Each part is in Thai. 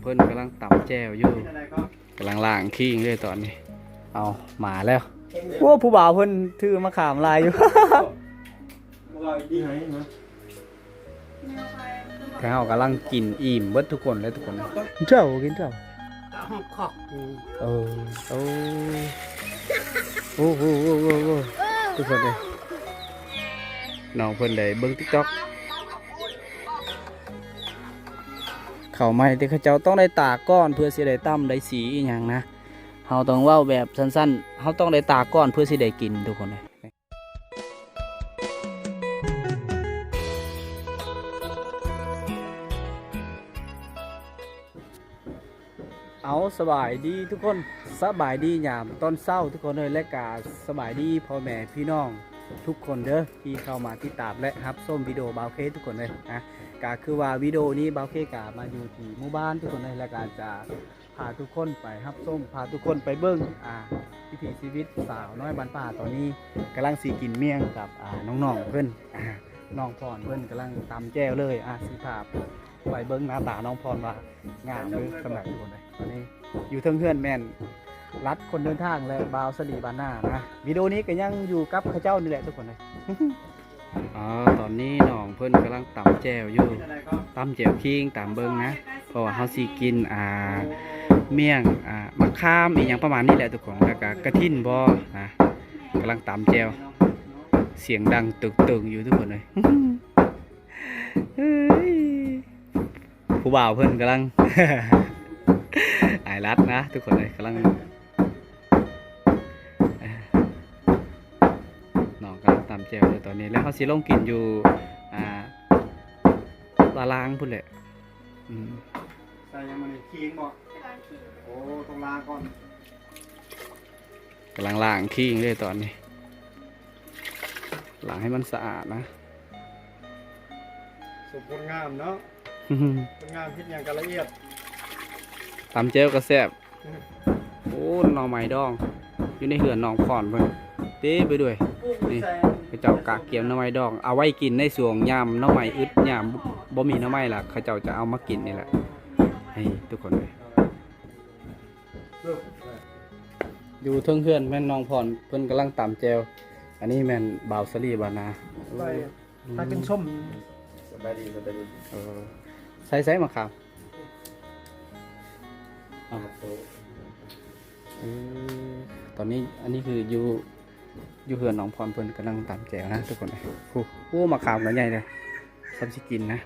เพิ่นกำลังตำแจ่วอยู่กำลังล้างขี้เลยตอนนี้เอาหมาแล้วโอ้ผู้บ่าวเพิ่นถือมะขามลายอยู่เขากำลังกินอิ่มเบิดทุกคนเลยทุกคนกินเจ้ากินเจ้าโอ้โอ้โอ้โหทุกคนเลยน้องเพิ่นได้เบิ่ง TikTok เขาไม่แต่เขาเจ้าต้องได้ตากก้อนเพื่อสิได้ตั้มได้สีอีหยังนะเฮาต้องเว้าแบบสั้นๆเฮาต้องได้ตากก้อนเพื่อสิได้กินทุกคนเลยเอาสบายดีทุกคนสบายดียามตอนเช้าทุกคนเลยและกาสบายดีพ่อแม่พี่น้องทุกคนเด้อที่เข้ามาติดตามและรับชมวิดีโอบาวเคทุกคนเลยนะก็คือว่าวิดีโอนี้บาวเคกามาอยู่ที่หมู่บ้านทุกคนเลยและการจะพาทุกคนไปรับชมพาทุกคนไปเบิ้งวิถีชีวิตสาวน้อยบ้านป่าตอนนี้กำลังสีกินเมี่ยงกับน้องๆเพื่อนน้องพรเพื่อนกำลังตำแจ่วเลยสีภาพไปเบิ้งหน้าตาน้องพรว่างามเลยสำหรับทุกคนเลยตอนนี้อยู่เทิงเพื่อนแม่นรัดคนเดินทางและบาวสลีบานหน้านะวิดีโอนี้ก็ยังอยู่กับข้าเจ้านี่แหละทุกคนเลยตอนนี้น้องเพิ่นกำลังตำแจ่วอยู่ตำแจ่วคิงตำเบิ้งนะเพราะว่าเขาสิกินเมี่ยงมะขามอีกอย่างประมาณนี้แหละทุกคนแล้วก็กระทินบ่นะกำลังตำแจ่วเสียงดังตึงๆอยู่ทุกคนเลยผู้บ่าวเพิ่นกำลัง ไอรัดนะทุกคนเลยกำลังน้องกำลังตำแจ่วเลยตอนนี้แล้วเขาสิลงกินอยู่ตารางพุ่นแหละใส่ยังมันขี้งบ่โอ้ต้องล้างก่อนกำลังล้างขี้เลยตอนนี้ล้างให้มันสะอาดนะสุกงามเนาะงามพิษอย่างกันละเอียดตำแจ่วก็แซ่บโอ้หน่อไม้ดองอยู่ในเหือนหนองขอนเพิ่นเต้ไปด้วยนี่เขาเจ้ากะเกียมหน่อไม้ดองเอาไว้กินในช่วงยามหน่อไม้อึดยามบ่มีหน่อไม้ล่ะเขาเจ้าจะเอามากินนี่แหละให้ทุกคนเลยอยู่เทิงเพื่อนแม่นน้องพรเพิ่นกำลังตำแจ่วอันนี้แม่นบ่าวสลีบานาถ้าเป็นส้มสบายดีใส่มาครับตอนนี้อันนี้คืออยู่เฮือนน้องพรเพิ่นกำลังตำแจ่วนะทุกคนเลยโอ้มาขามกันใหญ่เลยซ้ำสิกินนะ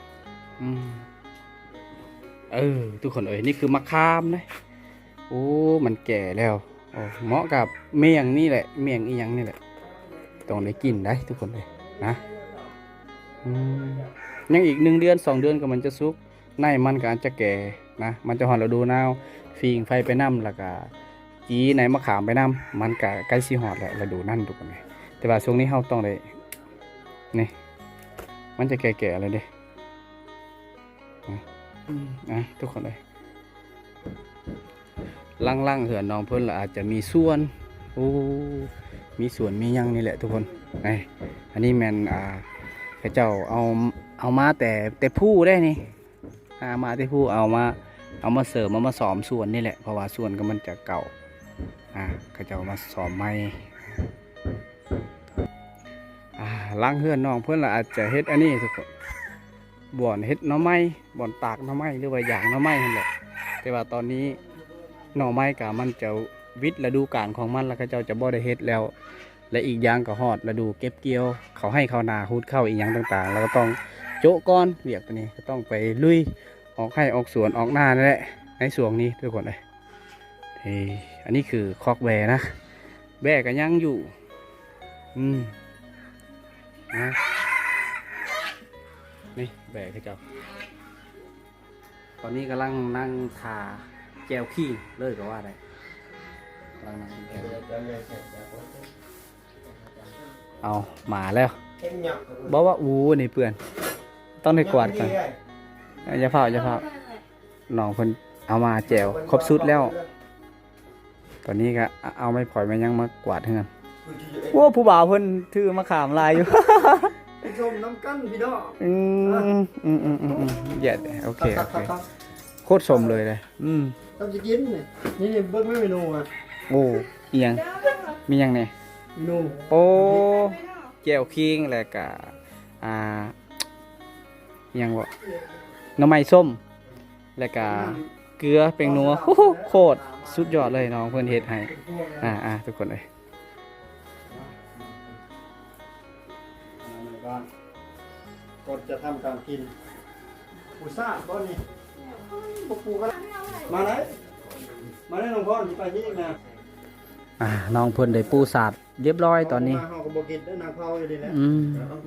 ทุกคนนี่คือมะขามนะโอ้มันแก่แล้วเหมาะกับเมี่ยงนี่แหละเมี่ยงอีหยังนี่แหละต้องได้กินได้ทุกคนเลยนะยังอีก1 เดือน 2 เดือนก็มันจะสุกในมันก็อาจจะแก่นะมันจะหอนฤดูหนาวฟิงไฟไปน้ำแล้วก็จีในมะขามไปน้ำมันก็ใกล้สิหอดแหละฤดูนั่นทุกคนเลยแต่ว่าช่วงนี้เราต้องได้นี่มันจะแก่ๆเลยเด้ทุกคนเลยล่างๆเหือนน้องเพิ่นอาจจะมีส่วนมีส่วนมียังนี่แหละทุกคนอันนี้แมนเขาเจ้าเอามาแต่ผู้ได้นี่มาแต่ผู้เอามาเสริมมาซ้อมส่วนนี่แหละเพราะว่าส่วนก็มันจะเก่าเขาเจ้ามาซ้อมใหม่ล่างเหือนน้องเพิ่นอาจจะเฮ็ดอันนี้ทุกคนบ่อนเฮ็ดหน่อไม้บ่อนตากหน่อไม้หรือว่าอย่างหน่อไม้นั่นแหละแต่ว่าตอนนี้หน่อไม้กับมันจะวิทย์ฤดูกาลของมันแล้วก็เจ้าจะบ่ได้เฮ็ดแล้วและอีกอย่างก็ฮอดฤดูเก็บเกี่ยวเขาให้เขานาฮูดเข้าอีกอย่างต่างๆแล้วก็ต้องโจ๊ะก้อนเวียกตัวนี้ก็ต้องไปลุยออกให้ออกสวนออกหน้านั่นแหละในช่วงนี้ทุกคนเลยอันนี้คือคอกแบนะแบก็ยังอยู่นะนี่แบกเจ้าตอนนี้กำลังนั่งทาแจวขี้เลยก็ว่าได้เอาหมาแล้วบอกว่านี่เปื่อนต้องได้กวาดก่อนอย่าเผาน้องคนเอามาแจวครบสุดแล้วตอนนี้ก็เอาไม่ปล่อยมันยังมากวาดเท่านั้นโอ้ผู้บ่าวเพิ่นถือมาขามลายอยู่ชมน้ำกั้นพี่น้องเย็ดโอเค โคตรสมเลยเลยต้องจะกินนี่เบิ้งไม่เมนูอ่ะ โอ้อีหยังมีหยังเนี่ย เมนู โอ้แก้วคิงแล้วก็อ่าอิหยังบ่หน่อไม้ส้มแล้วก็เกลือแป้งนัวโอ้โหโคตรสุดยอดเลยน้องเพิ่นเฮ็ดให้ทุกคนเลย ก่อนจะทำการกินปูซ่าก้อนนี้ปูก็มาไหนมาได้น้องพ่อไปที่นี่นะ น้องเพิ่นได้ปูสาดเรียบร้อยตอนนี้ มาเฮาก็บ่กินได้นางเผาอยู่ดีแหละ น้อง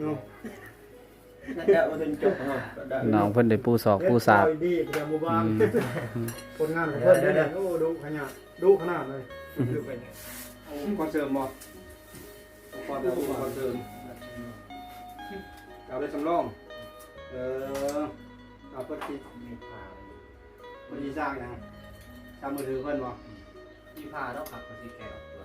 น้องเพิ่นได้ปูสอกปูสาด ดีประจำหมู่บ้านคนงานของเพิ่นเด้อโอ้ดุขนาดดุขนาดเลยดูไปเนี่ยคอนเสิร์ตบ่คอนเสิร์ตเอาได้สำรองเอาเพิ่นสิมันสิสร้างหยังสร้างมือถือเพิ่นบ่ ที่พาแล้วขับมาที่แกวตัว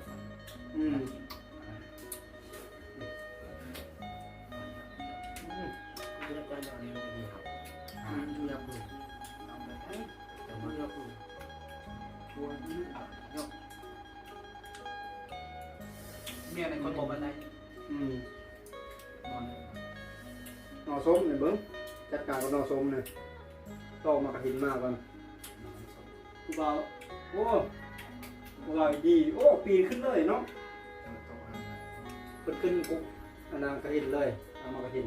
เมียในคนบอกบันไดนอน นอส้มเนี่ยเบิ้งจัดการกับนอส้มเนี่ยต่อมากระถินมากก่อนผู้บ่าวโอ้ผู้บ่าวดีโอ้ปีขึ้นเลยเนาะขึ้นกุ๊กอันนั้นกระถินเลยเอามากระถิน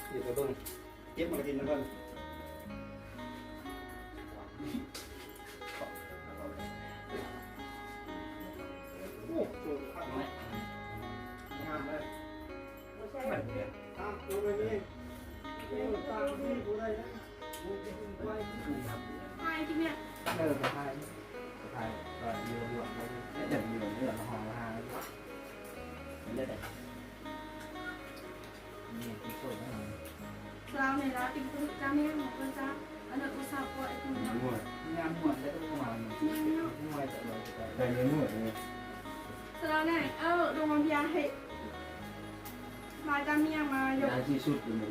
เดี๋ยวไปเบิ้งเก็บมากระถินแล้วกันโอ้โหงามเลยลงไปนี่ตามที่ผู้ใดนะมึงจะขึ้นไป ใช่ที่เนี่ย เออไป ไทยก็อยู่หลวงเลยเดี๋ยวอยู่เหนือห้องห้างไม่ได้แต่นี่ที่สุดนะ เราในร้านติ๊กตุ๊กจ้าแม่ของเพื่อนจ้าอันนั้นอุตส่าห์ปล่อยคุณเนาะ งานหมดแล้วก็มาไม่ไหวแต่เลยแต่เนื้อหมดเลย เราเนี่ยโรงพยาบาลให้มาจ้าเมียมาหยก งานที่สุดอยู่เลย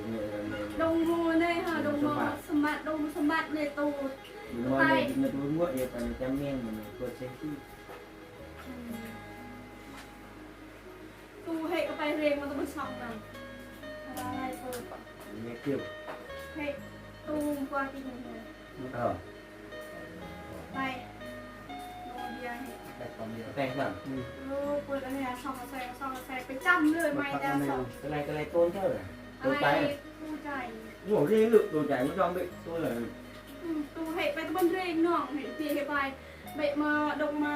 ดงโมเนี่ยค่ะดงโมสมบัติดงสมบัติในตูด อยู่ว่าเนี่ยมันรู้ว่าเอปันจำเมียงมันตัวเซ็กซี่ ตูให้ก็ไปเรียนมันต้องมาสอบกันอะไรเปิด เนี่ยเกี่ยว ให้ตูกว่าที่นี่เลย เออ ไปโรงพยาบาลให้ แต่ความเดียวแต่งแบบ เปิดอะไรช่องกระแสไปจำเลยไม่ได้สอบ อะไรต้นเท่าไหร่ อะไรตู้ใจ หัวเรียงลึกตัวใหญ่ไม่ยอมไปตัวเลย ตูให้ไปตะบันเรงน้องเห็นตีให้ไปเบะมาดงมา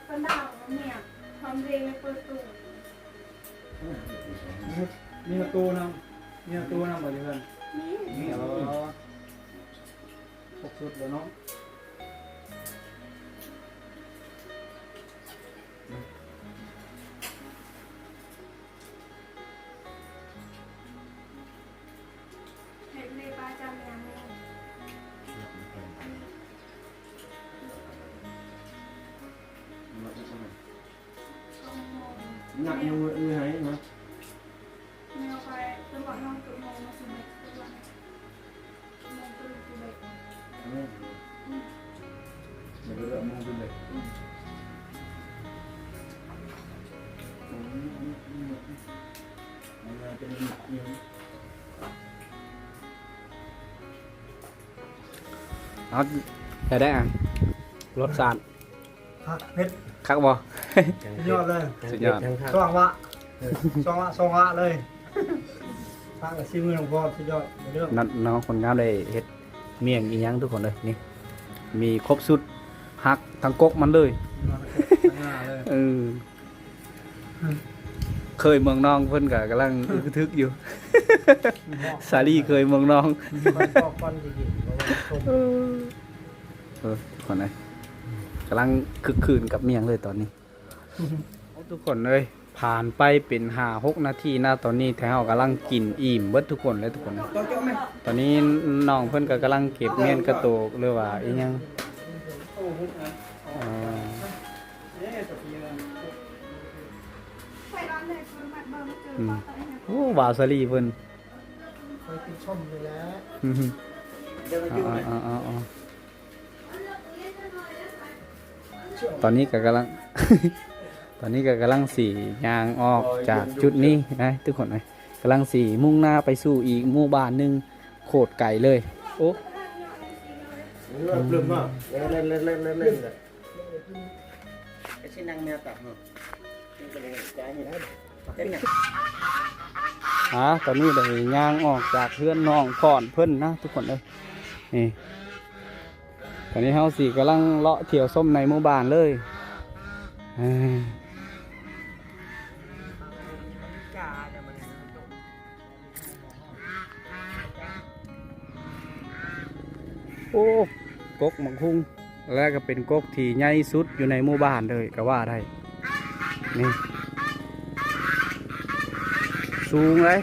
ปันดาวเนี่ยทำเรงในเปิดตู้ มีประตูนำมีประตูนำบ่ดีเพิ่น นี่ นี่พกสุดแล้วเนาะ เห็นเลยป้าจำยังต้องมอง หนักมือไหนนะ แนวไปจังหวะน้องจุดมองมาสมัยจังหวะมองตัวตัวเล็ก เดี๋ยวเรามองดูเลยมันเป็นยัง เอาได้รสชาติ ผักเพชร คักบ่ สุดยอดเลย สุดยอด สว่างวะสว่างวะเลยผักกับซีมือของพ่อสุดยอดเรื่อง น้องคนงามได้เฮ็ดเมี่ยงอีหยังทุกคนเลยนี่มีครบสุดหักทั้งกกมันเลย หน้าเลย เคยเมืองน้องเพิ่นก็กำลังทึกอยู่ สาลีเคยเมืองน้อง ก้อนจริงๆ ทุกคนเลยกำลังคึกคืนกับเมียงเลยตอนนี้ ทุกคนเลยผ่านไปเป็น5-6 นาทีนะตอนนี้แถวกำลังกินอิ่มเบิดทุกคนเลยทุกคนเลยตอนนี้น้องเพิ่นก็กำลังเก็บเมียนกระโตกหรือว่าอีหยังอ่า ไปร้านไหนคนมาเบิ่งเจอป้าอะไรเนี่ย โอ้บาวสาลีเพิ่น กินชมเลยแล้ว เดี๋ยวมาจิ้มเลย ตอนนี้ก็กำลัง ตอนนี้ก็กำลังสียางออกจากจุดนี้นะทุกคนเลยกำลังสีมุ่งหน้าไปสู่อีกหมู่บ้านหนึ่งโคตรไกลเลยโอ้ เริ่มมากเล่นเลยไอ้ชิ้นนางแมวตับเนาะนี่ก็เลยใจนี่นะเป็นอย่าง ตอนนี้ได้ยางออกจากเพื่อนน้องก่อนเพื่อนนะทุกคนเลยนี่ตอนนี้เฮาสีกำลังเลาะเที่ยวส้มในหมู่บ้านเลยโอ้กกมังคุงแล้วก็เป็นกกที่ใหญ่สุดอยู่ในหมู่บ้านเลยก็ว่าได้นี่สูงเลย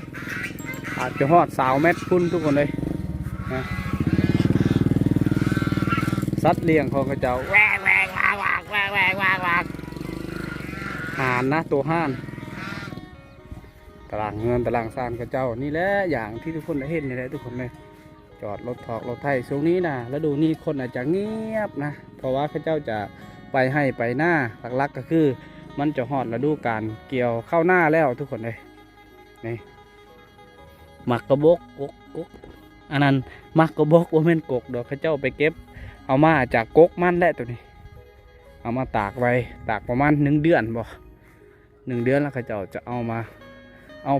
อาจจะฮอด3 เมตรพุ่นทุกคนเลยนะสัตว์เลี้ยงของกระเจ้าแวกห่านนะตัวห่านตารางเงินตารางซานกระเจ้านี่แหละอย่างที่ทุกคนได้เห็นนี่แหละทุกคนเลยจอดรถถอกรถไถช่วงนี้นะแล้วดูนี่คนอาจจะเงียบนะเพราะว่าข้าเจ้าจะไปให้ไปหน้าหลักๆก็คือมันจะฮอดฤดูกาลเกี่ยวเข้าหน้าแล้วทุกคนเลยนี่หมักกระบอกกอันนั้นหมักกระบอกว่าแม่นกกดอกข้าเจ้าไปเก็บเอามาจากกกมันแหละตัวนี้เอามาตากไว้ตากประมาณ1 เดือนบ่1 เดือนแล้วข้าเจ้าจะเอา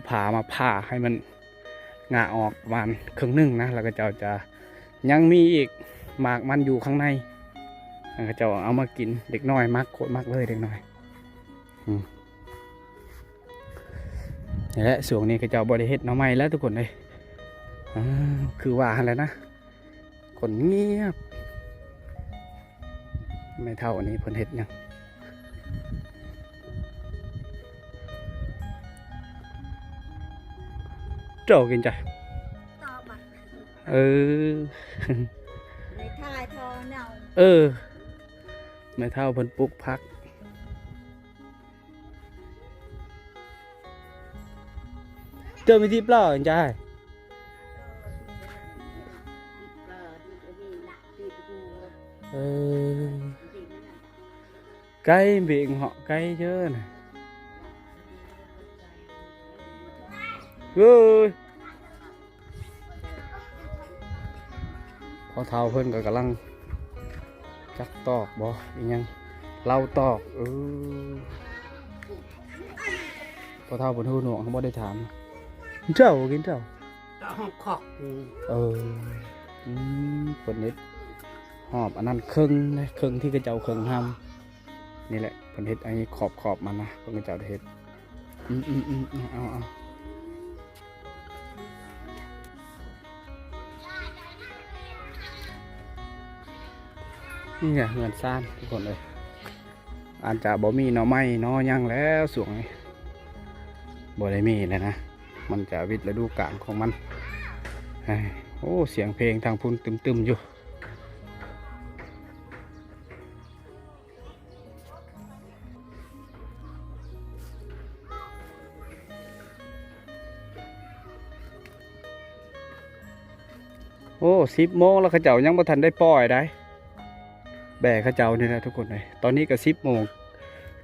ผ่ามาผ่าให้มันงาออกประมาณครึ่งหนึ่งนะแล้วก็จะยังมีอีกหมากมันอยู่ข้างในแล้วก็จะเอามากินเด็กน้อยมักโคตรมักเลยเด็กน้อยนี่แหละส่วนนี้ก็จะบริเฮ็ดหน่อไม้แล้วทุกคนเลยคือว่าอะไรนะคนเงียบไม่เท่าอันนี้เพิ่นเฮ็ดยังเจ้ากินใจ ต่อบัตร ในท่ายทอเนา ไม่เท่าเพิ่นปลูกพักเจอมีที่เปล่ากินใจไก่เบี่ยงhọไก่chứ này ơiพอเท่าเพิ่นก็กำลังจักตอกบ่อีหยังเล่าตอกพอเท่าเพิ่นฮู้หนวกเขาบ่ได้ถามเจ้ากินเจ้า ห้องขอก เพิ่นเฮ็ดหอบอันนั้นครึ่งนะครึ่งที่กระเจ้าครึ่งห้ำนี่แหละเพิ่นเฮ็ดอันนี้ขอบมันนะเพิ่นกระเจ้าได้เฮ็ดเอานี่ไงเงินซ่านทุกคนเลยอาจจะบ่มีหน่อไม้หน่อยังแล้วสวงบ่ได้มีเลยนะมันจะวิทย์ฤดูกาลของมันโอ้เสียงเพลงทางพุ่นตึมๆอยู่โอ้10 โมงแล้วเขาเจ้ายังบ่ทันได้ปล่อยได้แบกเขาเจ้านี่นะทุกคนเลยตอนนี้ก็10 โมง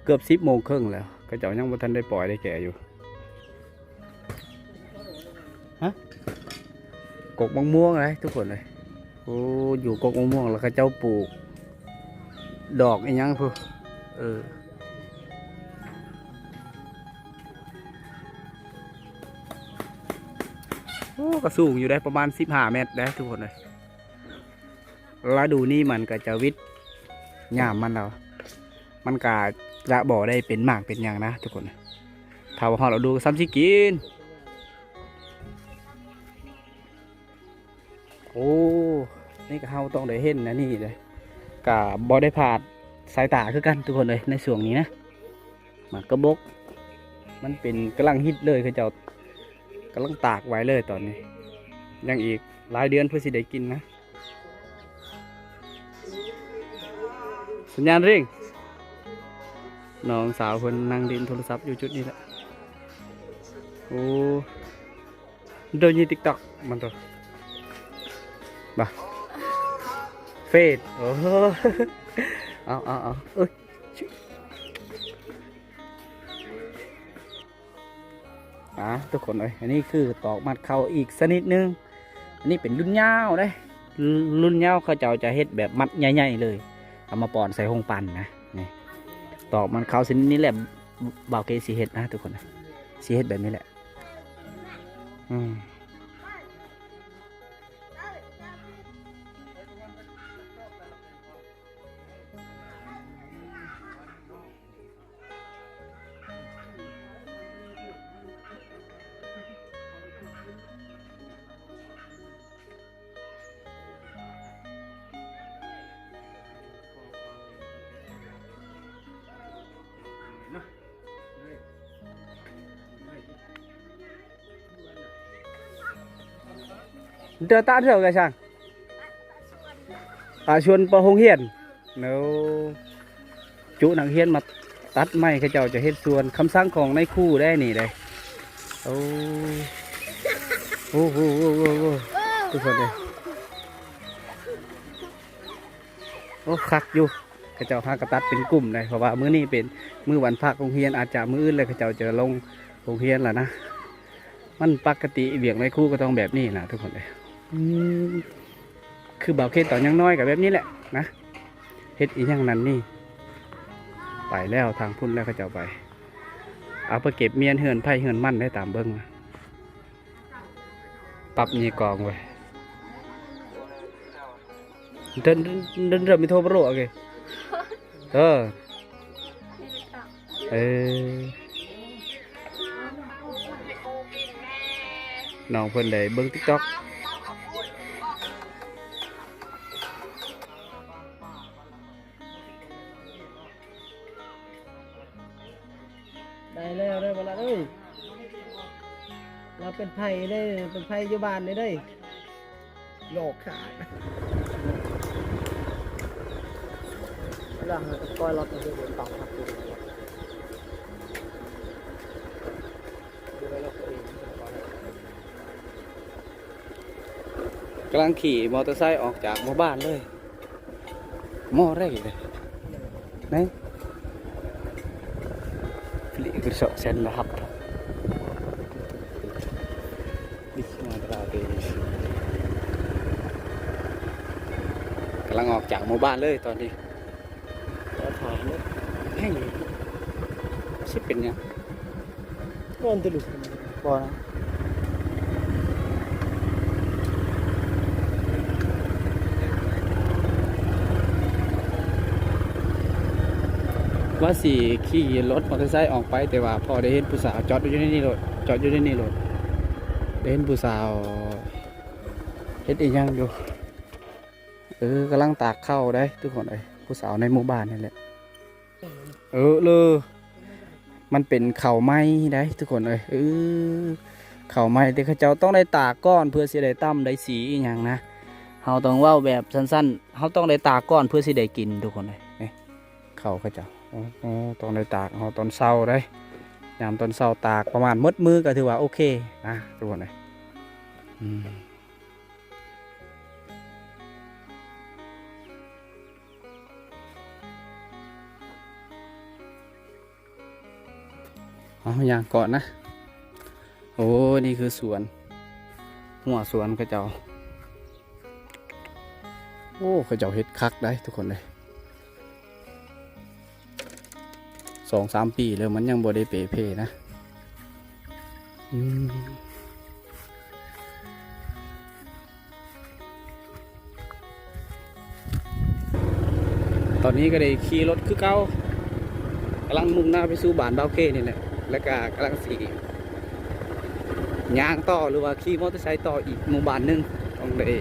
เกือบ10 โมงครึ่งแล้วเขาเจ้ายังบ่ทันได้ปล่อยได้แก่อยู่กกมะม่วงเลยทุกคนเลยโอ้อยู่กกมะม่วงแล้วเขาเจ้าปลูกดอกอีหยังพวกโอ้ก็สูงอยู่ได้ประมาณ15 เมตรได้ทุกคนเลยแล้วดูนี่มันก็จะวิทย์หญ้ามันเรามันก็จะบ่ได้เป็นหมากเป็นอย่างนะทุกคนถ้าว่าเราดูซ้ำสิกินโอ้นี่ก็เฮาต้องได้เห็นนะนี่เลยก็บ่ได้ผ่านสายตาคือกันทุกคนเลยในช่วงนี้นะหมากกระบกมันเป็นกำลังฮิตเลยคือเจ้ากำลังตากไว้เลยตอนนี้ยังอีกหลายเดือนเพื่อสิได้กินนะสัญญาณเร่งน้องสาวคนนั่งดินโทรศัพท์อยู่จุดนี้แหละโอ้โดนยีติ๊กต็อก มันตัวบ่เฟดโอ้โหเอาเอ้ยทุกคนเลยอันนี้คือตอกมัดเข่าอีกชนิดนึงอันนี้เป็นรุ่นยาวได้รุ่นยาวเขาจะเฮ็ดแบบมัดใหญ่ๆเลยเอามาป่อนใส่ห้องปั่นนะนี่ตอกมันเข่าชนิดนี้แหละบ่าวเกสีเฮ็ดนะทุกคนนะสีเฮ็ดแบบนี้แหละเดือดตาเท่ากันช่างชวนปอหงเฮียนเนาจุนักเฮียนมาตัดไม้เขาเจ้าจะเฮ็ดส่วนคำสั่งของในคู่ได้นี่เลยโอ้โหทุกคนเลยโอ้คักอยู่เขาเจ้าพากระตัดเป็นกลุ่มเลยเพราะว่ามื้อนี้เป็นมื้อวันพักโรงเรียนอาจจะมื้ออื่นเลยเขาเจ้าจะลงโรงเรียนแล้วนะมันปกติเบี่ยงในคู่ก็ต้องแบบนี้นะทุกคนเลยคือบ่าวเคสตอนยังน้อยกับแบบนี้แหละนะเฮ็ดอีกอย่างนั้นนี่ไปแล้วทางพุ่นแล้วเขาจะไปเอาไปเก็บเมียนเหือนไผ่เหือนมั่นได้ตามเบิ้งปรับมีกองไว้เดินเริ่มมีโทรโปรโอเคน้องเพิ่นได้เบิ้ง TikTokได้แล้วได้เวลาเอ้ยเราเป็นไผ่ได้เป็นไผ่ยุบานได้โลกขาดหลังจะคอยเราเป็นเรื่องต่อครับดูไปเราเองกำลังขี่มอเตอร์ไซค์ออกจากหมู่บ้านเลยมอแรกเลยไหนBeli gersok sen lahap. Di Sumatera Barat. กำลังออกจากหมู่บ้านเลยตอนนี้แห้งสิเป็นยัง นอนตลุก บ่นะว่าสิขี่รถมอเตอร์ไซค์ออกไปแต่ว่าพอได้เห็นผู้สาวจอดอยู่ในนี่รถได้เห็นผู้สาวเฮ็ดอีหยังอยู่กำลังตากข้าวได้ทุกคนเลยผู้สาวในหมู่บ้านนี่แหละเลยมันเป็นข้าวไหม้ได้ทุกคนเลยข้าวไหม้แต่เขาเจ้าต้องได้ตากก้อนเพื่อสิได้ตำได้สีอีหยังนะเฮาต้องเว้าแบบสั้นๆเฮาต้องได้ตากก้อนเพื่อสิได้กินทุกคนเลยนี่ข้าวเขาเจ้าตอนได้ตากเอาตอนเช้าได้ยามตอนเช้าตากประมาณมือก็ถือว่าโอเคนะทุกคนเลยเอาอย่างก่อนนะโอ้นี่คือสวนหัวสวนเขาเจ้าโอ้เขาเจ้าเฮ็ดคักได้ทุกคนเลย2-3 ปีแล้วมันยังบ่ได้เปเพนะตอนนี้ก็ได้ขี่รถคือเก่ากำลังมุ่งหน้าไปสู่บ้านเบาเก้นี่แหละแล้วก็กำลังสีย่างต่อหรือว่าขี่มอเตอร์ไซค์ต่ออีกหมู่บ้านนึงต้องได้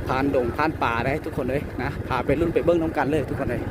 ผ่านดงผ่านป่าได้ทุกคนเลยนะพาไปรุ่นไปเบิ้งน้ำกันเลยทุกคนเลย